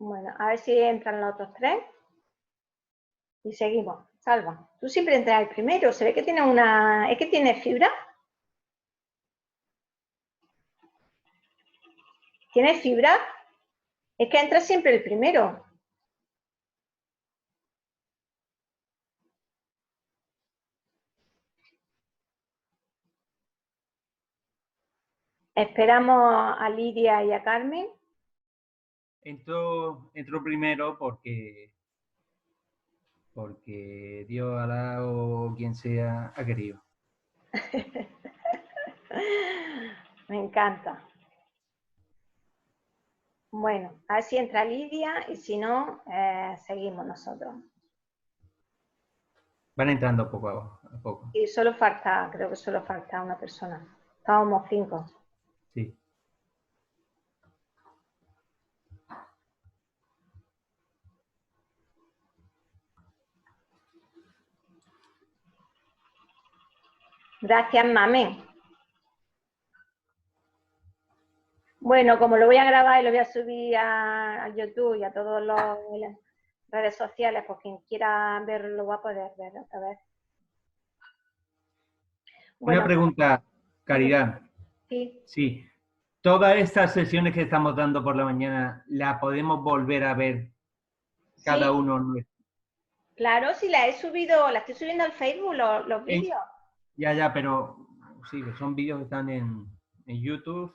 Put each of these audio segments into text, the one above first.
Bueno, a ver si entran los otros tres. Y seguimos. Salva. Tú siempre entras el primero. Se ve que tiene una... ¿Es que tiene fibra? ¿Tiene fibra? Es que entra siempre el primero. Esperamos a Lidia y a Carmen. Entró primero porque Dios, Alá o quien sea ha querido. Me encanta. Bueno, a ver si entra Lidia y si no, seguimos nosotros. Van entrando poco a poco. Y solo falta, creo que solo falta una persona. Estábamos 5. Sí. Gracias, Mame. Bueno, como lo voy a grabar y lo voy a subir a YouTube y a todas las redes sociales, pues quien quiera verlo lo va a poder ver otra vez. Bueno, una pregunta, Caridad. Sí. Sí. Todas estas sesiones que estamos dando por la mañana, ¿la podemos volver a ver cada Sí, uno? claro, sí la estoy subiendo al Facebook, los vídeos. Ya, pero sí, que son vídeos que están en YouTube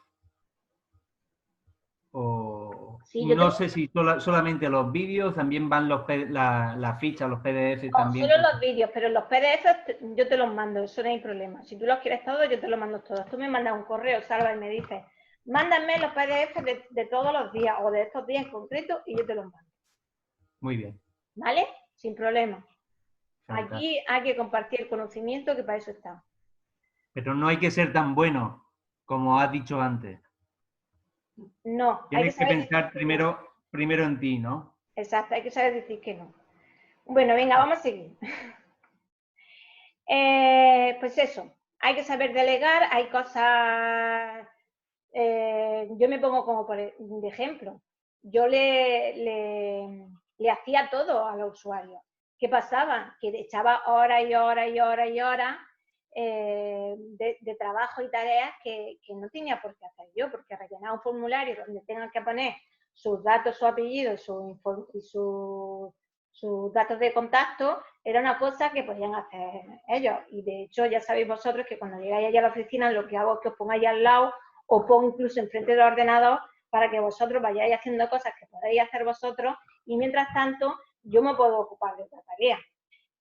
o Sí, no sé si solamente los vídeos, también van la ficha, los PDF también. Solo los vídeos, pero los PDF yo te los mando, eso no hay problema. Si tú los quieres todos, yo te los mando todos. Tú me mandas un correo, Salva, y me dices, mándame los PDF de todos los días o de estos días en concreto y yo te los mando. Muy bien. ¿Vale? Sin problema. Fantástico. Aquí hay que compartir el conocimiento, que para eso está. Pero no hay que ser tan bueno como has dicho antes. No, hay que Tienes que saber pensar decir que no. primero en ti, ¿no? Exacto, hay que saber decir que no. Bueno, venga, vamos a seguir. Pues eso, hay que saber delegar, hay cosas... yo me pongo como de ejemplo. Yo le hacía todo a los usuarios. ¿Qué pasaba? Que echaba horas y horas y horas y horas de trabajo y tareas que no tenía por qué hacer yo, porque rellenar un formulario donde tengan que poner sus datos, su apellido y sus datos de contacto era una cosa que podían hacer ellos. Y de hecho ya sabéis vosotros que cuando llegáis allá a la oficina lo que hago es que os pongáis al lado o pongo incluso enfrente del ordenador para que vosotros vayáis haciendo cosas que podéis hacer vosotros y mientras tanto yo me puedo ocupar de otra tarea.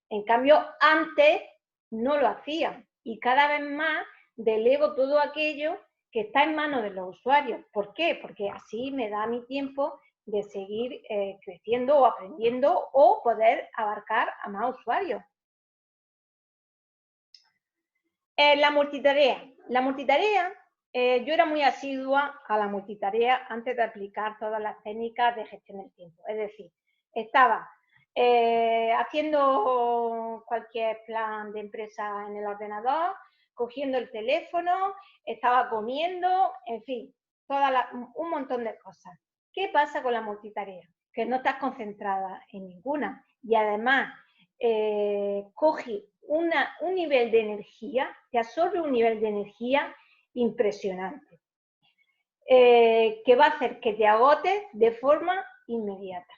En cambio, antes no lo hacía y cada vez más delego todo aquello que está en manos de los usuarios. ¿Por qué? Porque así me da mi tiempo de seguir creciendo o aprendiendo o poder abarcar a más usuarios. La multitarea. La multitarea, yo era muy asidua a la multitarea antes de aplicar todas las técnicas de gestión del tiempo. Es decir, estaba haciendo cualquier plan de empresa en el ordenador, cogiendo el teléfono, estaba comiendo, en fin, un montón de cosas. ¿Qué pasa con la multitarea? Que no estás concentrada en ninguna y además coge un nivel de energía, te absorbe un nivel de energía impresionante, que va a hacer que te agotes de forma inmediata.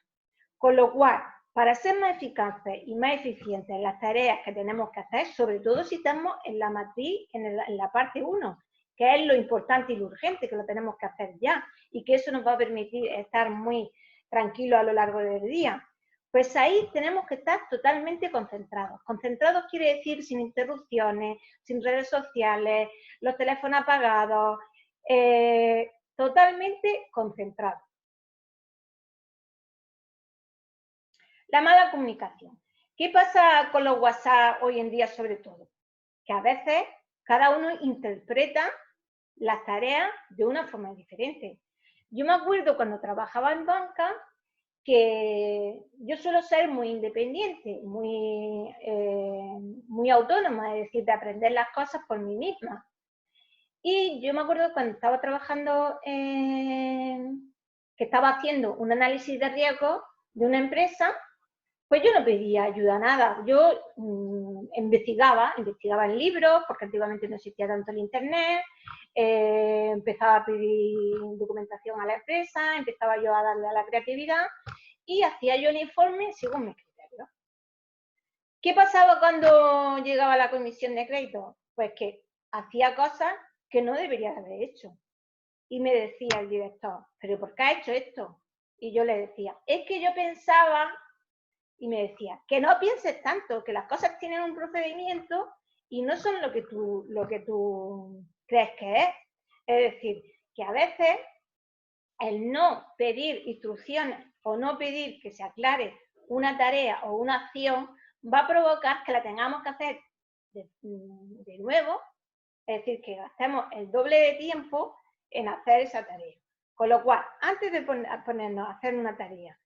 Con lo cual, para ser más eficaces y más eficientes en las tareas que tenemos que hacer, sobre todo si estamos en la matriz, en la parte 1, que es lo importante y lo urgente, que lo tenemos que hacer ya, y que eso nos va a permitir estar muy tranquilos a lo largo del día. Pues ahí tenemos que estar totalmente concentrados. Concentrados quiere decir sin interrupciones, sin redes sociales, los teléfonos apagados, totalmente concentrados. La mala comunicación. ¿Qué pasa con los WhatsApp hoy en día sobre todo? Que a veces cada uno interpreta las tareas de una forma diferente. Yo me acuerdo cuando trabajaba en banca que yo suelo ser muy independiente, muy autónoma, es decir, de aprender las cosas por mí misma. Y yo me acuerdo cuando estaba trabajando en que estaba haciendo un análisis de riesgo de una empresa, pues yo no pedía ayuda a nada. Yo investigaba en libros, porque antiguamente no existía tanto el internet, empezaba a pedir documentación a la empresa, empezaba yo a darle a la creatividad y hacía yo el informe según mis criterios. ¿Qué pasaba cuando llegaba la comisión de crédito? Pues que hacía cosas que no debería haber hecho. Y me decía el director, ¿pero por qué ha hecho esto? Y yo le decía, es que yo pensaba, y me decía, que no pienses tanto, que las cosas tienen un procedimiento y no son lo que tú crees que es. Es decir, que a veces el no pedir instrucciones o no pedir que se aclare una tarea o una acción va a provocar que la tengamos que hacer de nuevo, es decir, que gastemos el doble de tiempo en hacer esa tarea. Con lo cual, antes de ponernos a hacer una tarea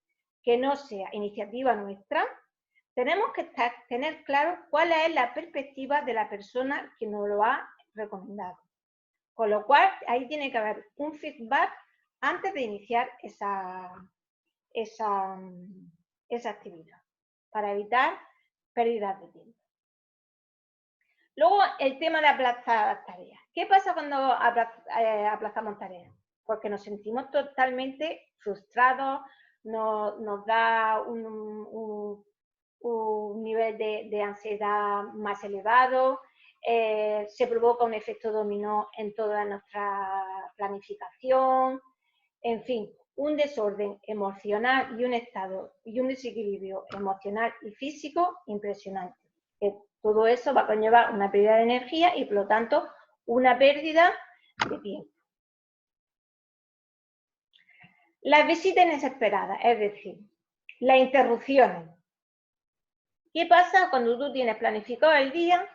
que no sea iniciativa nuestra, tenemos que tener claro cuál es la perspectiva de la persona que nos lo ha recomendado. Con lo cual, ahí tiene que haber un feedback antes de iniciar esa actividad, para evitar pérdidas de tiempo. Luego, el tema de aplazar las tareas. ¿Qué pasa cuando aplazamos tareas? Porque nos sentimos totalmente frustrados, nos da un nivel de ansiedad más elevado, se provoca un efecto dominó en toda nuestra planificación, en fin, un desorden emocional y un estado y un desequilibrio emocional y físico impresionante. Todo eso va a conllevar una pérdida de energía y, por lo tanto, una pérdida de tiempo. Las visitas inesperadas, es decir, las interrupciones. ¿Qué pasa cuando tú tienes planificado el día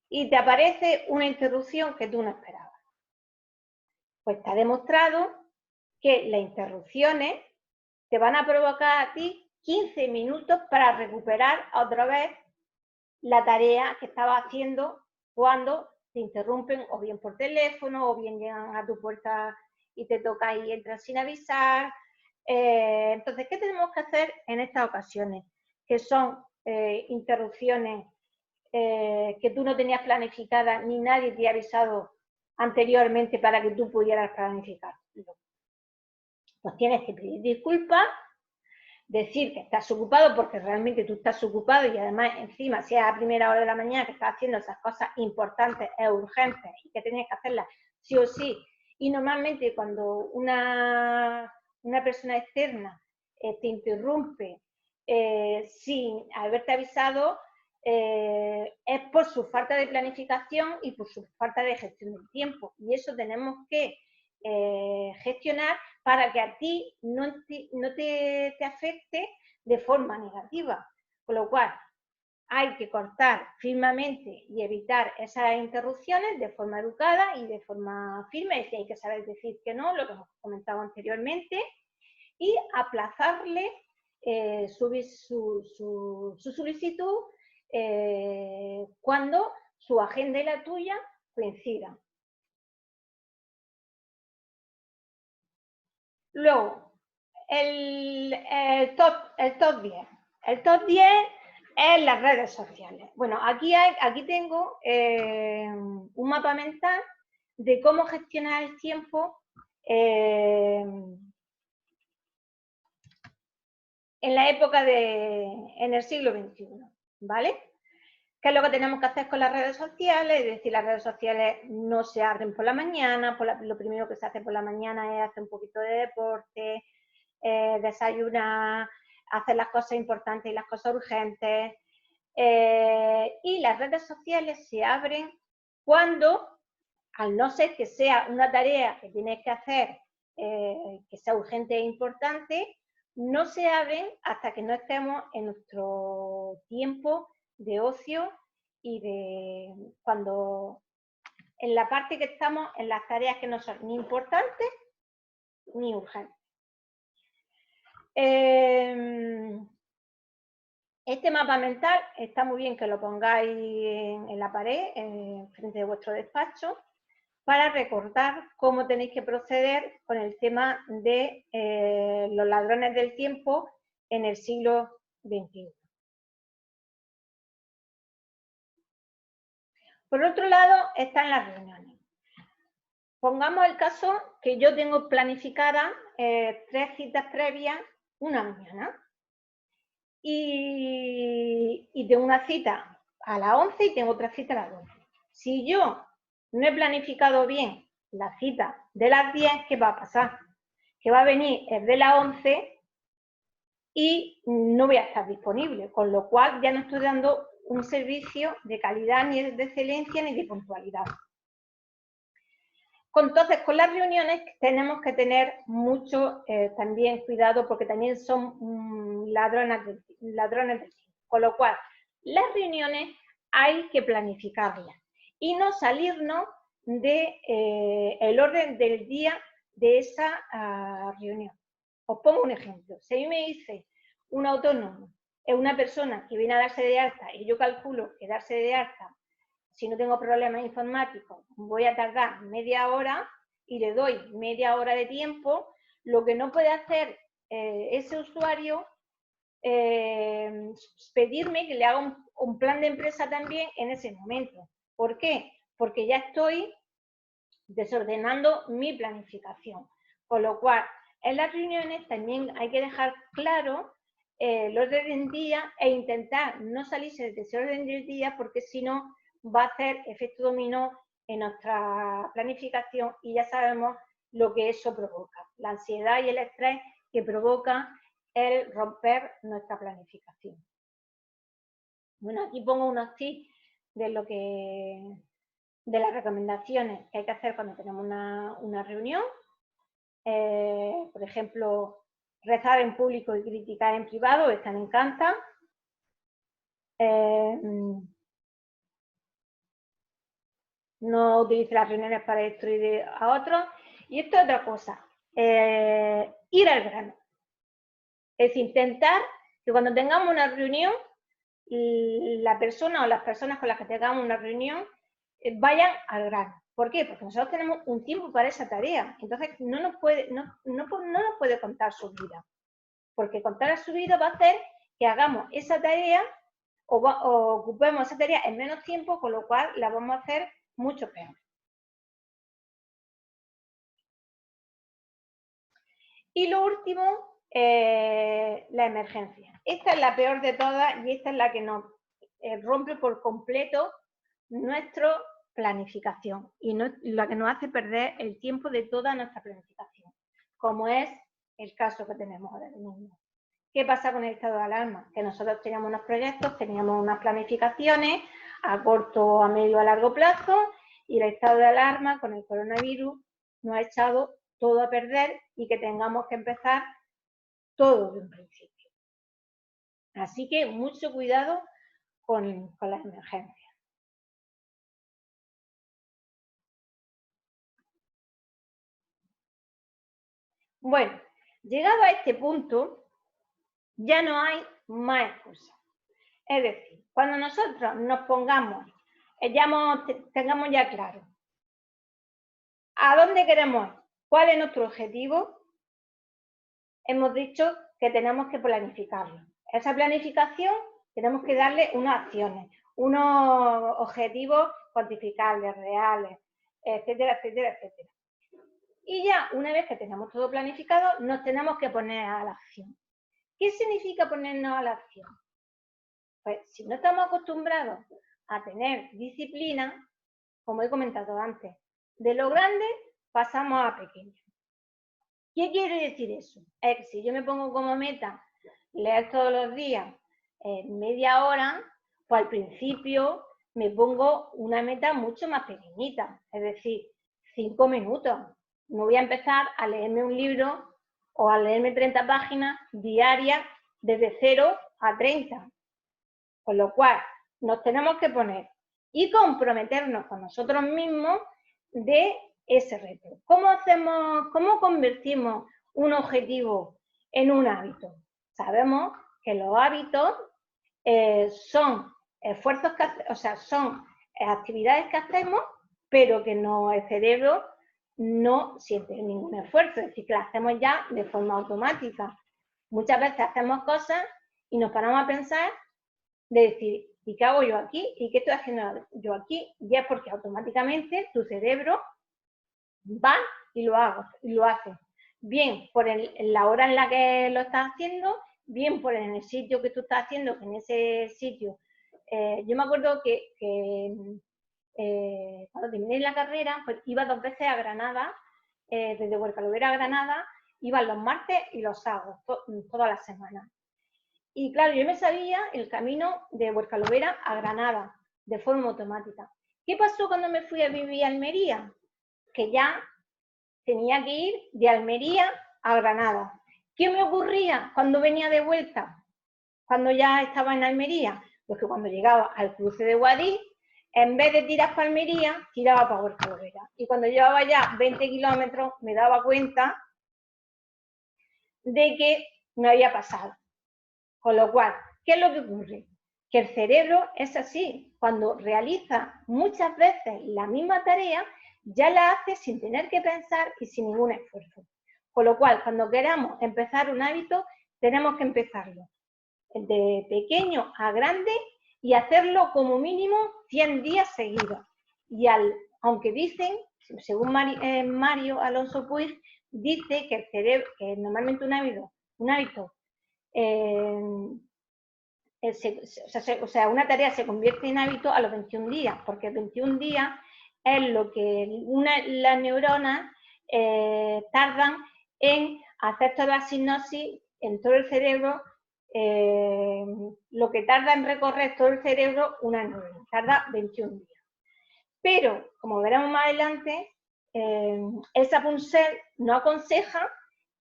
y te aparece una interrupción que tú no esperabas? Pues está demostrado que las interrupciones te van a provocar a ti 15 minutos para recuperar otra vez la tarea que estabas haciendo cuando te interrumpen o bien por teléfono o bien llegan a tu puerta y te toca y entras sin avisar. Entonces, ¿qué tenemos que hacer en estas ocasiones? Que son interrupciones que tú no tenías planificadas ni nadie te ha avisado anteriormente para que tú pudieras planificar. Pues tienes que pedir disculpas, decir que estás ocupado porque realmente tú estás ocupado y además encima si es a primera hora de la mañana que estás haciendo esas cosas importantes e urgentes y que tienes que hacerlas sí o sí. Y normalmente cuando una persona externa te interrumpe sin haberte avisado, es por su falta de planificación y por su falta de gestión del tiempo. Y eso tenemos que gestionar para que a ti no te afecte de forma negativa. Con lo cual, hay que cortar firmemente y evitar esas interrupciones de forma educada y de forma firme. Y hay que saber decir que no, lo que hemos comentado anteriormente, y aplazarle su solicitud cuando su agenda y la tuya coincidan. Luego, el top 10. El top 10 es las redes sociales. Bueno, aquí tengo un mapa mental de cómo gestionar el tiempo en la época en el siglo XXI, ¿vale? ¿Qué es lo que tenemos que hacer con las redes sociales? Es decir, las redes sociales no se abren por la mañana, lo primero que se hace por la mañana es hacer un poquito de deporte, desayunar, hacer las cosas importantes y las cosas urgentes. Y las redes sociales se abren cuando, al no ser que sea una tarea que tienes que hacer, que sea urgente e importante, no se abren hasta que no estemos en nuestro tiempo de ocio y de cuando en la parte que estamos en las tareas que no son ni importantes ni urgentes. Este mapa mental está muy bien que lo pongáis en la pared, frente de vuestro despacho, para recordar cómo tenéis que proceder con el tema de los ladrones del tiempo en el siglo XXI. Por otro lado, están las reuniones. Pongamos el caso que yo tengo planificadas 3 citas previas una mañana. Y tengo una cita a las 11 y tengo otra cita a las 12. Si yo no he planificado bien la cita de las 10, ¿qué va a pasar? Que va a venir el de las 11 y no voy a estar disponible, con lo cual ya no estoy dando un servicio de calidad, ni de excelencia, ni de puntualidad. Entonces, con las reuniones tenemos que tener mucho también cuidado, porque también son ladrones del tiempo. Con lo cual, las reuniones hay que planificarlas y no salirnos del orden del día de esa reunión. Os pongo un ejemplo. Si a mí me dice un autónomo, es una persona que viene a darse de alta y yo calculo que darse de alta, si no tengo problemas informáticos, voy a tardar media hora y le doy media hora de tiempo, lo que no puede hacer ese usuario pedirme que le haga un plan de empresa también en ese momento. ¿Por qué? Porque ya estoy desordenando mi planificación. Con lo cual, en las reuniones también hay que dejar claro el orden del día e intentar no salirse de ese orden del día, porque si no va a hacer efecto dominó en nuestra planificación y ya sabemos lo que eso provoca, la ansiedad y el estrés que provoca el romper nuestra planificación. Bueno, aquí pongo unos tips de las recomendaciones que hay que hacer cuando tenemos una reunión. Por ejemplo, rezar en público y criticar en privado, esta me encanta. No utilice las reuniones para destruir a otros. Y esto es otra cosa, ir al grano. Es intentar que cuando tengamos una reunión, la persona o las personas con las que tengamos una reunión vayan al grano. ¿Por qué? Porque nosotros tenemos un tiempo para esa tarea. Entonces no nos puede contar su vida. Porque contar su vida va a hacer que hagamos esa tarea o ocupemos esa tarea en menos tiempo, con lo cual la vamos a hacer mucho peor. Y lo último, la emergencia. Esta es la peor de todas y esta es la que nos rompe por completo nuestra planificación y la que nos hace perder el tiempo de toda nuestra planificación, como es el caso que tenemos ahora mismo. ¿Qué pasa con el estado de alarma? Que nosotros teníamos unos proyectos, teníamos unas planificaciones a corto, a medio, a largo plazo, y el estado de alarma con el coronavirus nos ha echado todo a perder y que tengamos que empezar todo de un principio. Así que mucho cuidado con las emergencias. Bueno, llegado a este punto, ya no hay más excusas. Es decir, cuando nosotros nos pongamos, tengamos ya claro a dónde queremos ir, cuál es nuestro objetivo, hemos dicho que tenemos que planificarlo. Esa planificación tenemos que darle unas acciones, unos objetivos cuantificables, reales, etcétera, etcétera, etcétera. Y ya, una vez que tenemos todo planificado, nos tenemos que poner a la acción. ¿Qué significa ponernos a la acción? Pues si no estamos acostumbrados a tener disciplina, como he comentado antes, de lo grande pasamos a pequeño. ¿Qué quiere decir eso? Es que si yo me pongo como meta leer todos los días media hora, pues al principio me pongo una meta mucho más pequeñita, es decir, 5 minutos. No voy a empezar a leerme un libro o a leerme 30 páginas diarias desde 0 a 30. Con lo cual, nos tenemos que poner y comprometernos con nosotros mismos de ese reto. ¿Cómo convertimos un objetivo en un hábito? Sabemos que los hábitos son esfuerzos son actividades que hacemos pero que no, el cerebro no siente ningún esfuerzo, es decir, que lo hacemos ya de forma automática. Muchas veces hacemos cosas y nos paramos a pensar de decir, ¿y qué hago yo aquí? ¿Y qué estoy haciendo yo aquí? Y es porque automáticamente tu cerebro va y lo hace. Bien por la hora en la que lo estás haciendo, bien por en el sitio que tú estás haciendo, que en ese sitio. Yo me acuerdo que cuando terminé la carrera, pues iba 2 veces a Granada, desde Huercalovera a Granada, iba los martes y los sábados, todas las semanas. Y claro, yo me sabía el camino de Huercalovera a Granada, de forma automática. ¿Qué pasó cuando me fui a vivir a Almería? Que ya tenía que ir de Almería a Granada. ¿Qué me ocurría cuando venía de vuelta? Cuando ya estaba en Almería, pues que cuando llegaba al cruce de Guadix, en vez de tirar para Almería, tiraba para Huercalovera. Y cuando llevaba ya 20 kilómetros, me daba cuenta de que me había pasado. Con lo cual, ¿qué es lo que ocurre? Que el cerebro es así. Cuando realiza muchas veces la misma tarea, ya la hace sin tener que pensar y sin ningún esfuerzo. Con lo cual, cuando queramos empezar un hábito, tenemos que empezarlo de pequeño a grande y hacerlo como mínimo 100 días seguidos. Y aunque dicen, según Mario Alonso Puig, dice que el cerebro, que normalmente un hábito una tarea se convierte en hábito a los 21 días, porque 21 días es lo que las neuronas tardan en hacer toda la sinapsis en todo el cerebro, lo que tarda en recorrer todo el cerebro una neurona, tarda 21 días. Pero, como veremos más adelante, esa Punset no aconseja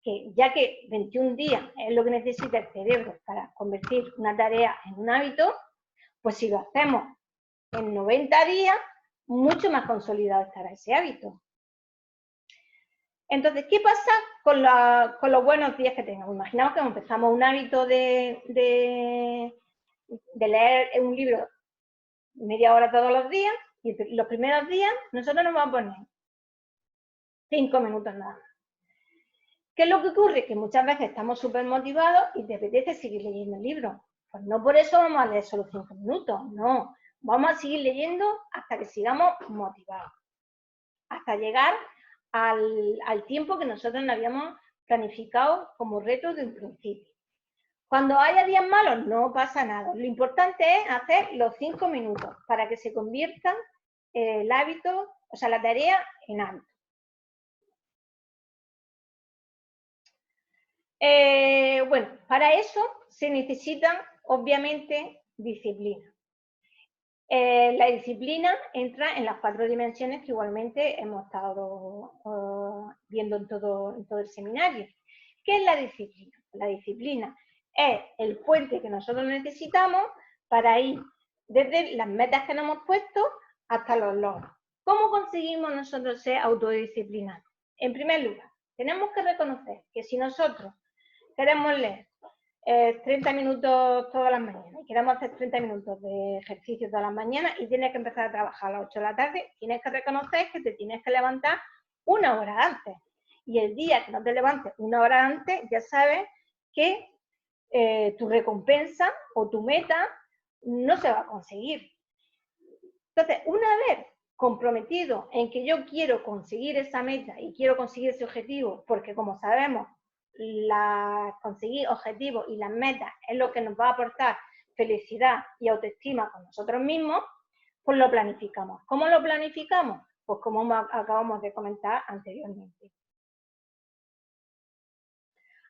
que, ya que 21 días es lo que necesita el cerebro para convertir una tarea en un hábito, pues si lo hacemos en 90 días, mucho más consolidado estará ese hábito. Entonces, ¿qué pasa con los buenos días que tengamos? Imaginamos que empezamos un hábito de leer un libro media hora todos los días, y los primeros días nosotros nos vamos a poner 5 minutos nada más. ¿Qué es lo que ocurre? Que muchas veces estamos súper motivados y te apetece seguir leyendo el libro. Pues no por eso vamos a leer solo 5 minutos, no. Vamos a seguir leyendo hasta que sigamos motivados. Hasta llegar al tiempo que nosotros nos habíamos planificado como reto de un principio. Cuando haya días malos, no pasa nada. Lo importante es hacer los 5 minutos para que se convierta el hábito, o sea, la tarea en hábito. Bueno, para eso se necesita, obviamente, disciplina. La disciplina entra en las 4 dimensiones que igualmente hemos estado viendo en todo el seminario. ¿Qué es la disciplina? La disciplina es el puente que nosotros necesitamos para ir desde las metas que nos hemos puesto hasta los logros. ¿Cómo conseguimos nosotros ser autodisciplinados? En primer lugar, tenemos que reconocer que si nosotros queremos leer 30 minutos todas las mañanas y queremos hacer 30 minutos de ejercicio todas las mañanas y tienes que empezar a trabajar a las 8 de la tarde, tienes que reconocer que te tienes que levantar 1 hora antes. Y el día que no te levantes 1 hora antes, ya sabes que tu recompensa o tu meta no se va a conseguir. Entonces, una vez comprometido en que yo quiero conseguir esa meta y quiero conseguir ese objetivo, porque como sabemos, conseguir objetivos y las metas es lo que nos va a aportar felicidad y autoestima con nosotros mismos, pues lo planificamos. ¿Cómo lo planificamos? Pues como acabamos de comentar anteriormente.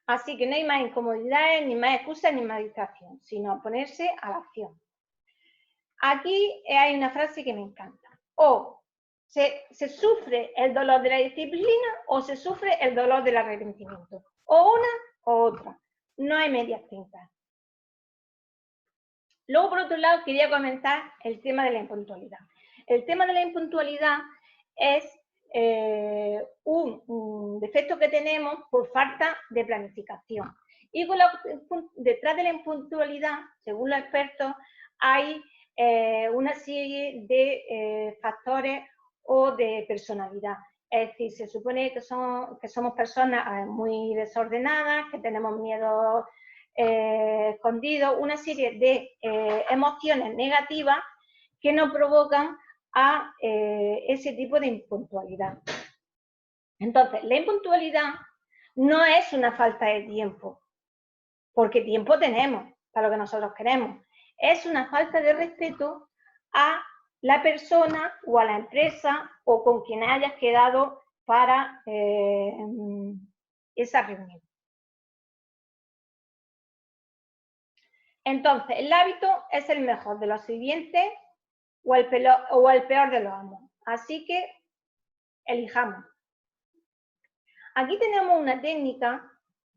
Así que no hay más incomodidades, ni más excusas, ni más distracción, sino ponerse a la acción. Aquí hay una frase que me encanta. O se sufre el dolor de la disciplina o se sufre el dolor del arrepentimiento. O una o otra. No hay medias tintas. Luego, por otro lado, quería comentar el tema de la impuntualidad. El tema de la impuntualidad es un defecto que tenemos por falta de planificación. Y detrás de la impuntualidad, según los expertos, hay una serie de factores o de personalidad. Es decir, se supone que somos personas muy desordenadas, que tenemos miedo escondidos, una serie de emociones negativas que nos provocan a ese tipo de impuntualidad. Entonces, la impuntualidad no es una falta de tiempo, porque tiempo tenemos para lo que nosotros queremos. Es una falta de respeto a la persona o a la empresa o con quien hayas quedado para esa reunión. Entonces, el hábito es el mejor de los siguientes o el peor de los ambos. Así que elijamos. Aquí tenemos una técnica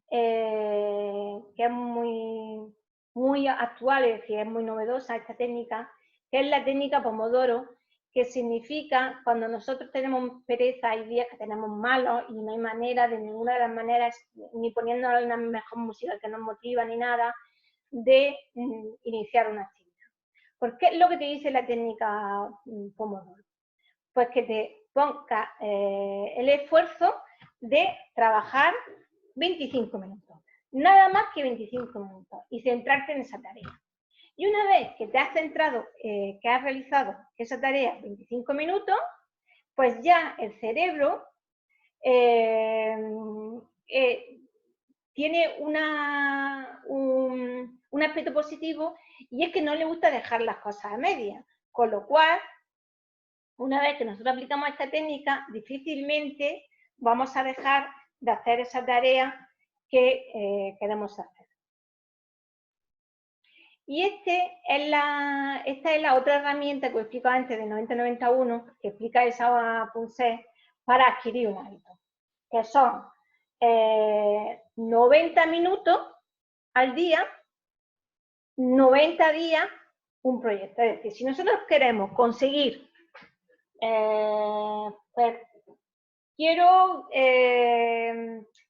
que es muy actual, es decir, es muy novedosa esta técnica, que es la técnica Pomodoro, que significa cuando nosotros tenemos pereza, hay días que tenemos malos y no hay manera, de ninguna de las maneras, ni poniéndonos una mejor música que nos motiva ni nada, de iniciar una actividad. ¿Por qué es lo que te dice la técnica Pomodoro? Pues que te ponga el esfuerzo de trabajar 25 minutos, nada más que 25 minutos, y centrarte en esa tarea. Y una vez que te has centrado, que has realizado esa tarea 25 minutos, pues ya el cerebro tiene un aspecto positivo, y es que no le gusta dejar las cosas a medias, con lo cual, una vez que nosotros aplicamos esta técnica, difícilmente vamos a dejar de hacer esa tarea que queremos hacer. Y esta es la otra herramienta que os explico antes de 90-91, que explica esa Punset, para adquirir un hábito, que son 90 minutos al día, 90 días, un proyecto. Es decir, si nosotros queremos conseguir, pues, quiero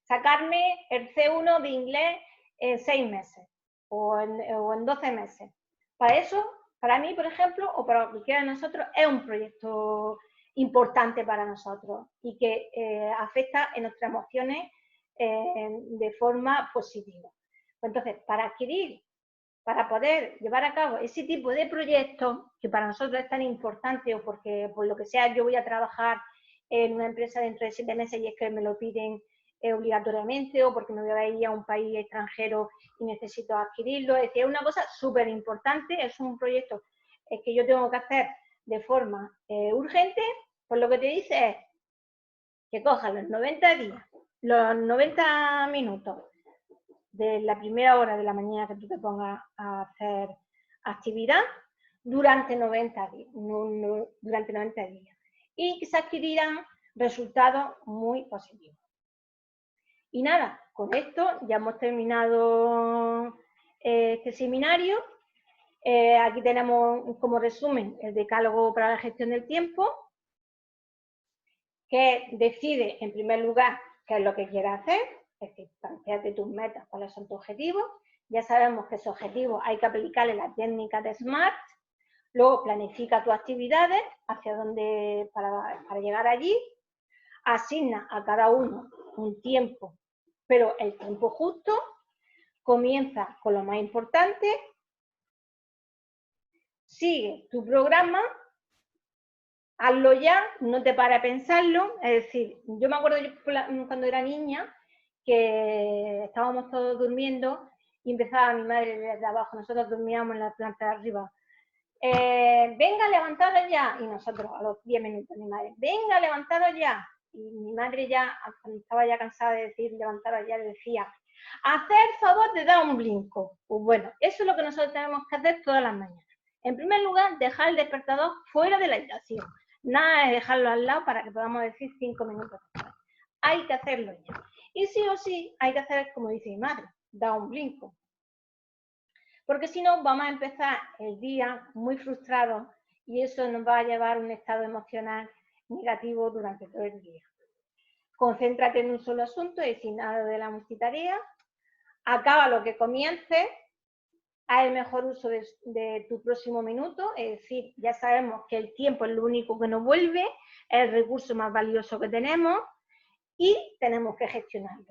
sacarme el C1 de inglés en 6 meses o en 12 meses. Para eso, para mí, por ejemplo, o para cualquiera de nosotros, es un proyecto importante para nosotros y que afecta en nuestras emociones de forma positiva. Entonces, para poder llevar a cabo ese tipo de proyectos, que para nosotros es tan importante, o porque por lo que sea yo voy a trabajar en una empresa dentro de 7 meses y es que me lo piden obligatoriamente, o porque me voy a ir a un país extranjero y necesito adquirirlo. Es decir, es una cosa súper importante, es un proyecto que yo tengo que hacer de forma urgente. Pues lo que te dice es que cojas los 90 días, los 90 minutos de la primera hora de la mañana que tú te pongas a hacer actividad durante 90 días, y que se adquirirán resultados muy positivos. Y nada, con esto ya hemos terminado este seminario. Aquí tenemos como resumen el decálogo para la gestión del tiempo, que decide en primer lugar qué es lo que quieres hacer, es decir, planteate tus metas, cuáles son tus objetivos. Ya sabemos que esos objetivos hay que aplicarle la técnica de SMART. Luego planifica tus actividades hacia dónde para llegar allí. Asigna a cada uno un tiempo, pero el tiempo justo. Comienza con lo más importante. Sigue tu programa. Hazlo ya, no te pares a pensarlo. Es decir, yo me acuerdo cuando era niña que estábamos todos durmiendo y empezaba mi madre desde abajo, nosotros dormíamos en la planta de arriba. Venga, levantaros ya. Y nosotros a los 10 minutos, mi madre, venga, levantaros ya. Y mi madre ya, cuando estaba ya cansada de decir levantaros ya, le decía, hacer favor de dar un brinco. Pues bueno, eso es lo que nosotros tenemos que hacer todas las mañanas. En primer lugar, dejar el despertador fuera de la habitación. Nada de dejarlo al lado para que podamos decir 5 minutos después. Hay que hacerlo ya. Y sí o sí, hay que hacer como dice mi madre, dar un brinco. Porque si no, vamos a empezar el día muy frustrados y eso nos va a llevar a un estado emocional negativo durante todo el día. Concéntrate en un solo asunto, es decir, nada de la multitarea. Acaba lo que comiences. haz el mejor uso de tu próximo minuto, es decir, ya sabemos que el tiempo es lo único que nos vuelve, es el recurso más valioso que tenemos y tenemos que gestionarlo.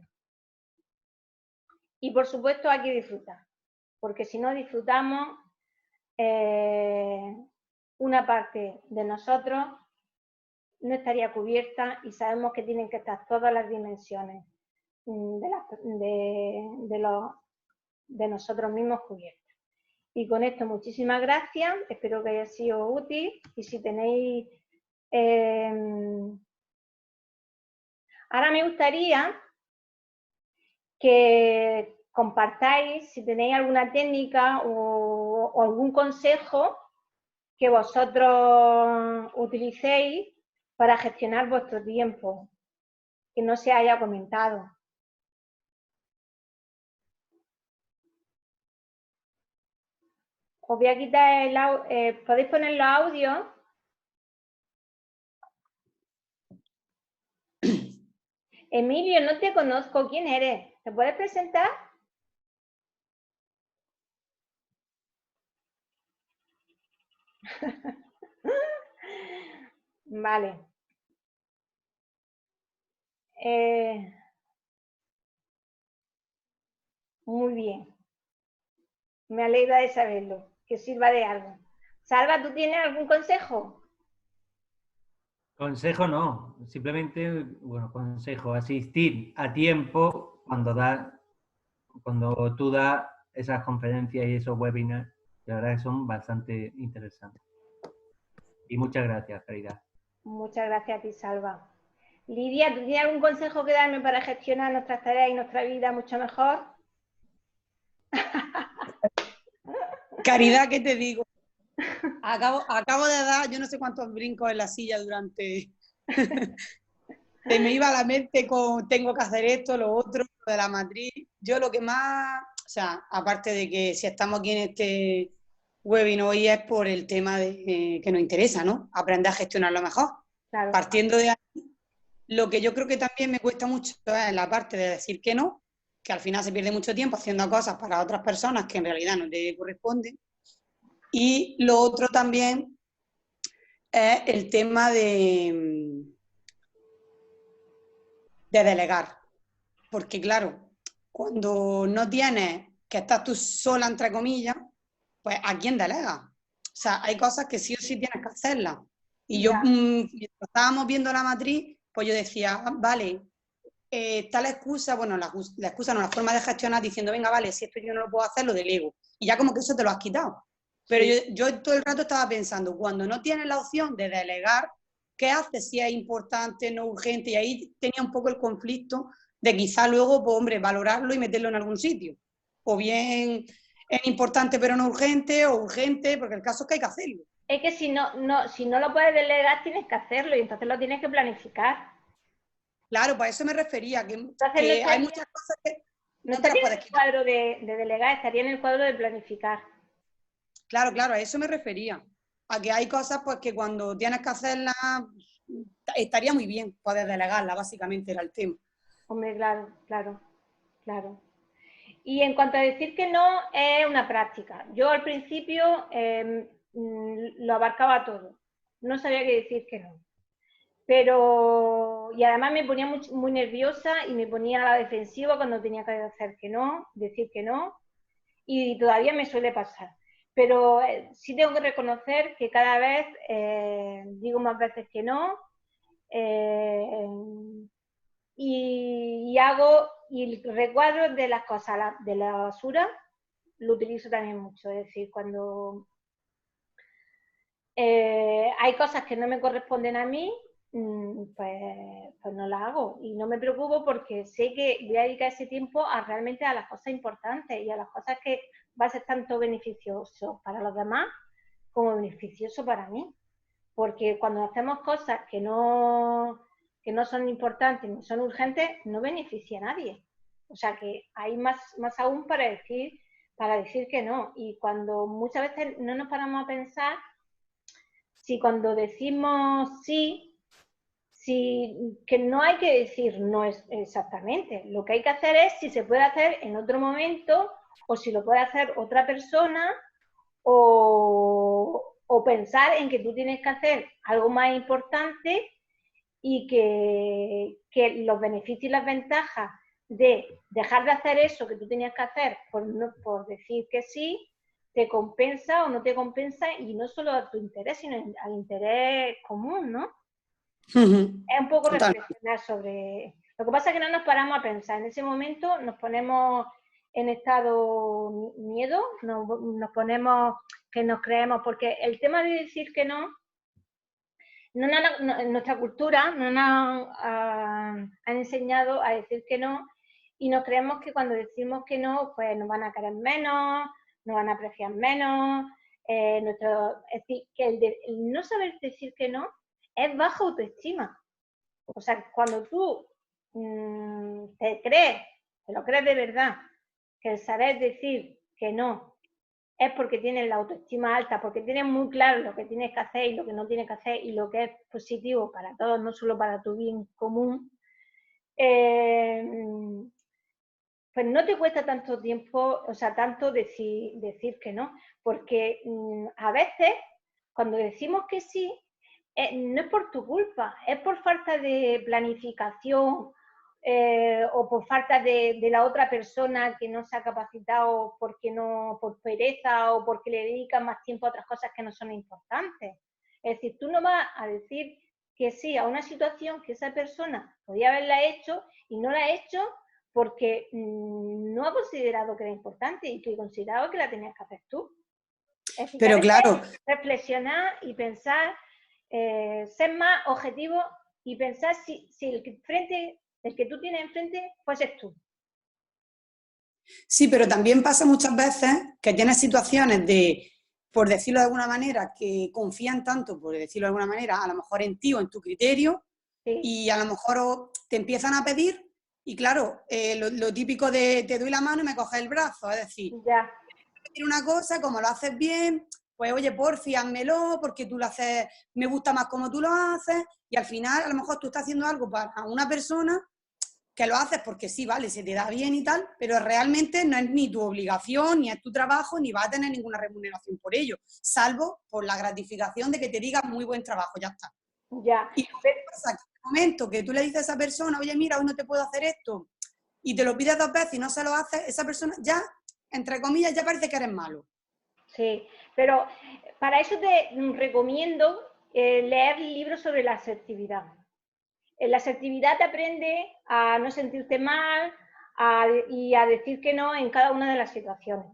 Y por supuesto hay que disfrutar, porque si no disfrutamos, una parte de nosotros no estaría cubierta y sabemos que tienen que estar todas las dimensiones de nosotros mismos cubiertas. Y con esto muchísimas gracias, espero que haya sido útil y si tenéis... ahora me gustaría que compartáis si tenéis alguna técnica o algún consejo que vosotros utilicéis para gestionar vuestro tiempo, que no se haya comentado. Os voy a quitar el audio. ¿Podéis poner los audios? Emilio, no te conozco. ¿Quién eres? ¿Te puedes presentar? Vale. Muy bien. Me alegra de saberlo, que sirva de algo. Salva, ¿tú tienes algún consejo? Consejo no, simplemente, bueno, consejo, asistir a tiempo cuando tú das esas conferencias y esos webinars, la verdad que son bastante interesantes. Y muchas gracias, Caridad. Muchas gracias a ti, Salva. Lidia, ¿tú tienes algún consejo que darme para gestionar nuestras tareas y nuestra vida mucho mejor? Caridad, ¿qué te digo? Acabo de dar yo no sé cuántos brincos en la silla durante... Se me iba a la mente con tengo que hacer esto, lo otro, lo de la matriz. Yo lo que más, o sea, aparte de que si estamos aquí en este webinar hoy es por el tema de que nos interesa, ¿no? Aprender a gestionarlo mejor. Claro. Partiendo de ahí, lo que yo creo que también me cuesta mucho es la parte de decir que no, que al final se pierde mucho tiempo haciendo cosas para otras personas que en realidad no te corresponden. Y lo otro también es el tema de delegar. Porque claro, cuando no tienes, que estás tú sola, entre comillas, pues ¿a quién delegas? O sea, hay cosas que sí o sí tienes que hacerlas. Y yo, mientras estábamos viendo la matriz, pues yo decía, vale, está la excusa, bueno, la excusa no, la forma de gestionar diciendo, venga, vale, si esto yo no lo puedo hacer, lo delego. Y ya como que eso te lo has quitado. Pero sí, yo todo el rato estaba pensando, cuando no tienes la opción de delegar, ¿qué haces si es importante, no urgente? Y ahí tenía un poco el conflicto de quizá luego, pues hombre, valorarlo y meterlo en algún sitio. O bien es importante pero no urgente, o urgente, porque el caso es que hay que hacerlo. Es que si no lo puedes delegar, tienes que hacerlo y entonces lo tienes que planificar. Claro, pues a eso me refería, que entonces, hay muchas cosas que no te las puedes quitar. No estaría en el cuadro de delegar, estaría en el cuadro de planificar. Claro, claro, a eso me refería. A que hay cosas pues que cuando tienes que hacerlas, estaría muy bien poder delegarlas, básicamente era el tema. Hombre, claro, claro, claro. Y en cuanto a decir que no, es una práctica. Yo al principio lo abarcaba todo. No sabía qué decir que no. Pero, y además me ponía muy nerviosa y me ponía a la defensiva cuando tenía que hacer que no, decir que no. Y todavía me suele pasar. Pero sí tengo que reconocer que cada vez digo más veces que no. Y hago, y el recuadro de las cosas, de la basura, lo utilizo también mucho. Es decir, cuando hay cosas que no me corresponden a mí, pues no las hago. Y no me preocupo porque sé que voy a dedicar ese tiempo realmente a las cosas importantes y a las cosas que va a ser tanto beneficioso para los demás como beneficioso para mí. Porque cuando hacemos cosas que no son importantes ni son urgentes, no beneficia a nadie. O sea que hay más aún para decir que no. Y cuando muchas veces no nos paramos a pensar si cuando decimos sí, que no hay que decir no es exactamente. Lo que hay que hacer es si se puede hacer en otro momento o si lo puede hacer otra persona, o pensar en que tú tienes que hacer algo más importante y que los beneficios y las ventajas de dejar de hacer eso que tú tenías que hacer por decir que sí, te compensa o no te compensa, y no solo a tu interés, sino al interés común, ¿no? Es un poco reflexionar sobre... Lo que pasa es que no nos paramos a pensar. En ese momento nos ponemos en estado miedo, nos ponemos que nos creemos, porque el tema de decir que no, en nuestra cultura no nos han enseñado a decir que no, y nos creemos que cuando decimos que no, pues nos van a querer menos, nos van a apreciar menos. Es decir, que el no saber decir que no es baja autoestima. O sea, cuando tú te lo crees de verdad, que el saber decir que no es porque tienes la autoestima alta, porque tienes muy claro lo que tienes que hacer y lo que no tienes que hacer, y lo que es positivo para todos, no solo para tu bien común, pues no te cuesta tanto tiempo, o sea, tanto decir que no, porque a veces cuando decimos que sí, no es por tu culpa, es por falta de planificación, o por falta de la otra persona que no se ha capacitado por pereza, o porque le dedica más tiempo a otras cosas que no son importantes. Es decir, tú no vas a decir que sí a una situación que esa persona podía haberla hecho y no la ha hecho porque no ha considerado que era importante y que consideraba que la tenías que hacer tú. Es decir, pero claro, reflexionar y pensar, ser más objetivo y pensar si el que tú tienes enfrente, pues es tú. sí, pero también pasa muchas veces que tienes situaciones de, por decirlo de alguna manera, que confían tanto, por decirlo de alguna manera, a lo mejor en ti o en tu criterio, sí, y a lo mejor te empiezan a pedir, y claro, lo típico de te doy la mano y me coges el brazo, es decir, ya, pedir una cosa, como lo haces bien, pues oye, porfi, házmelo, porque tú lo haces, me gusta más como tú lo haces, y al final a lo mejor tú estás haciendo algo para una persona que lo haces porque sí, vale, se te da bien y tal, pero realmente no es ni tu obligación, ni es tu trabajo, ni vas a tener ninguna remuneración por ello, salvo por la gratificación de que te diga muy buen trabajo, ya está. Ya. Y lo que pasa es que en el momento que tú le dices a esa persona, oye, mira, hoy no te puedo hacer esto, y te lo pides 2 veces y no se lo haces, esa persona ya, entre comillas, ya parece que eres malo. Sí, pero para eso te recomiendo leer libros sobre la asertividad. En la asertividad te aprende a no sentirte mal y a decir que no en cada una de las situaciones.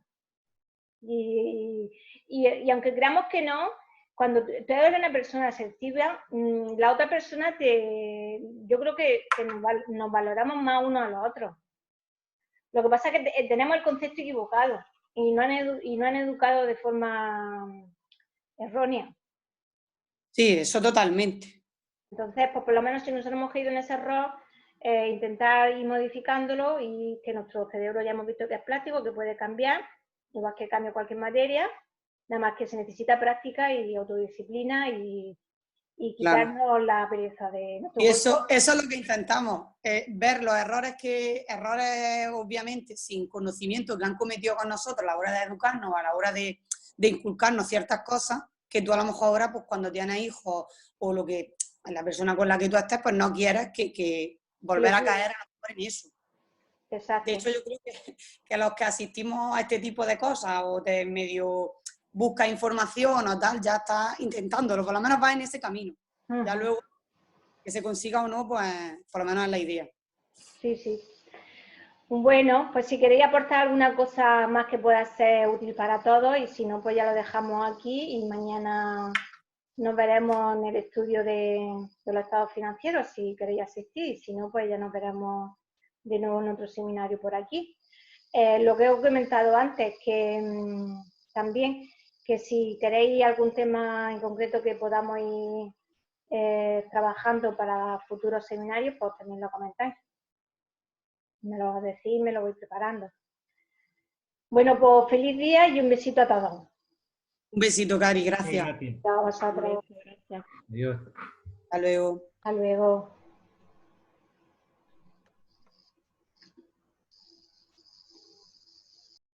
Y aunque creamos que no, cuando tú eres una persona asertiva, la otra persona yo creo que nos valoramos más unos a los otros. Lo que pasa es que tenemos el concepto equivocado y no han educado de forma errónea. Sí, eso totalmente. Entonces, pues por lo menos si nosotros hemos caído en ese error, intentar ir modificándolo, y que nuestro cerebro ya hemos visto que es plástico, que puede cambiar, igual que cambia cualquier materia, nada más que se necesita práctica y autodisciplina y quitarnos, claro, la pereza de nuestro y eso cuerpo. es lo que intentamos, ver los errores obviamente sin conocimiento que han cometido con nosotros a la hora de educarnos, a la hora de inculcarnos ciertas cosas, que tú a lo mejor ahora, pues cuando tienes hijos o lo que la persona con la que tú estés, pues no quieres que volver a caer a lo mejor en eso. Exacto. De hecho, yo creo que los que asistimos a este tipo de cosas o de medio busca información o tal, ya está intentándolo, por lo menos va en ese camino. Ya luego, que se consiga o no, pues por lo menos es la idea. Sí, sí. Bueno, pues si queréis aportar alguna cosa más que pueda ser útil para todos, y si no, pues ya lo dejamos aquí y mañana nos veremos en el estudio de los estados financieros si queréis asistir, y si no, pues ya nos veremos de nuevo en otro seminario por aquí. Lo que he comentado antes, que también que si queréis algún tema en concreto que podamos ir trabajando para futuros seminarios, pues también lo comentáis. Me lo decís, me lo voy preparando. Bueno, pues feliz día y un besito a todos. Un besito, Cari, gracias. Sí, gracias. Chao a vosotros. Adiós. Hasta luego. Hasta luego.